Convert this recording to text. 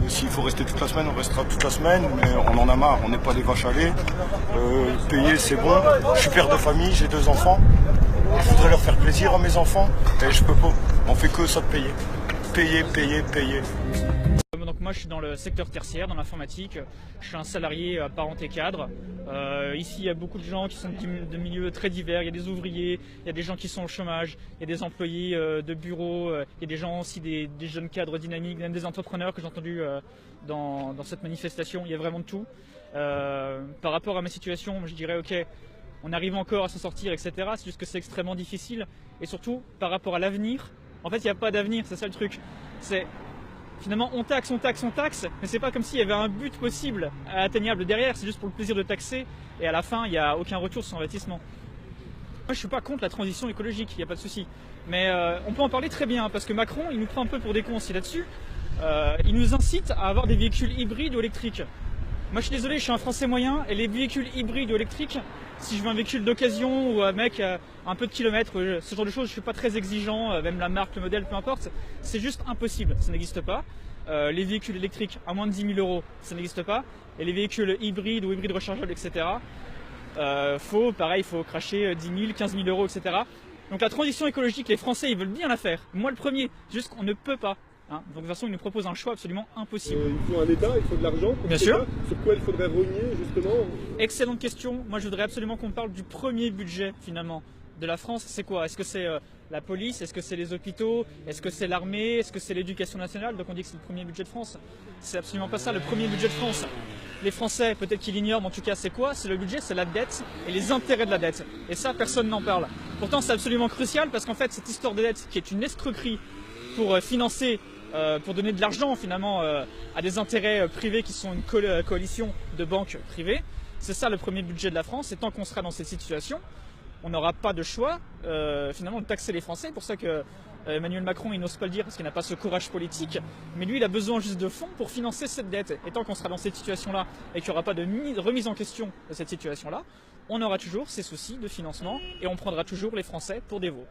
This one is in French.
S'il faut rester toute la semaine, on restera toute la semaine, mais on en a marre, on n'est pas des vaches à lait. Payer, c'est bon. Je suis père de famille, j'ai 2 enfants. Je voudrais leur faire plaisir à mes enfants, et je peux pas. On fait que ça de payer. Payer, payer, payer. Donc moi je suis dans le secteur tertiaire, dans l'informatique, je suis un salarié apparenté cadre. Ici il y a beaucoup de gens qui sont de milieux très divers, il y a des ouvriers, il y a des gens qui sont au chômage, il y a des employés de bureaux, il y a des gens aussi, des jeunes cadres dynamiques, même des entrepreneurs que j'ai entendus dans cette manifestation, il y a vraiment de tout. Par rapport à ma situation, je dirais ok, on arrive encore à s'en sortir, etc. C'est juste que c'est extrêmement difficile et surtout par rapport à l'avenir, en fait il n'y a pas d'avenir, c'est ça le truc. Finalement, on taxe, mais c'est pas comme s'il y avait un but possible, atteignable derrière, c'est juste pour le plaisir de taxer, et à la fin, il n'y a aucun retour sur son investissement. Moi, je suis pas contre la transition écologique, il n'y a pas de souci. Mais on peut en parler très bien, parce que Macron, il nous prend un peu pour des cons aussi là-dessus. Il nous incite à avoir des véhicules hybrides ou électriques. Moi, je suis désolé, je suis un Français moyen, et les véhicules hybrides ou électriques, si je veux un véhicule d'occasion ou un mec un peu de kilomètres, ce genre de choses, je suis pas très exigeant, même la marque, le modèle, peu importe, c'est juste impossible, ça n'existe pas. Les véhicules électriques à moins de 10 000 €, ça n'existe pas. Et les véhicules hybrides ou hybrides rechargeables, etc., faut cracher 10 000, 15 000 €, etc. Donc la transition écologique, les Français, ils veulent bien la faire. Moi le premier, juste qu'on ne peut pas. Hein. Donc de toute façon, ils nous proposent un choix absolument impossible. Il faut un État, il faut de l'argent. Bien sûr. Sur quoi il faudrait rogner justement? Excellente question. Moi, je voudrais absolument qu'on parle du premier budget finalement de la France. C'est quoi? Est-ce que c'est la police? Est-ce que c'est les hôpitaux? Est-ce que c'est l'armée? Est-ce que c'est l'éducation nationale? Donc on dit que c'est le premier budget de France. C'est absolument pas ça le premier budget de France. Les Français, peut-être qu'ils l'ignorent, mais en tout cas, c'est quoi? C'est le budget, c'est la dette et les intérêts de la dette. Et ça, personne n'en parle. Pourtant, c'est absolument crucial parce qu'en fait, cette histoire de dette qui est une escroquerie pour financer pour donner de l'argent finalement à des intérêts privés qui sont une coalition de banques privées. C'est ça le premier budget de la France, et tant qu'on sera dans cette situation, on n'aura pas de choix finalement de taxer les Français. C'est pour ça que Emmanuel Macron, il n'ose pas le dire parce qu'il n'a pas ce courage politique, mais lui il a besoin juste de fonds pour financer cette dette. Et tant qu'on sera dans cette situation-là et qu'il n'y aura pas de remise en question de cette situation-là, on aura toujours ces soucis de financement et on prendra toujours les Français pour des veaux.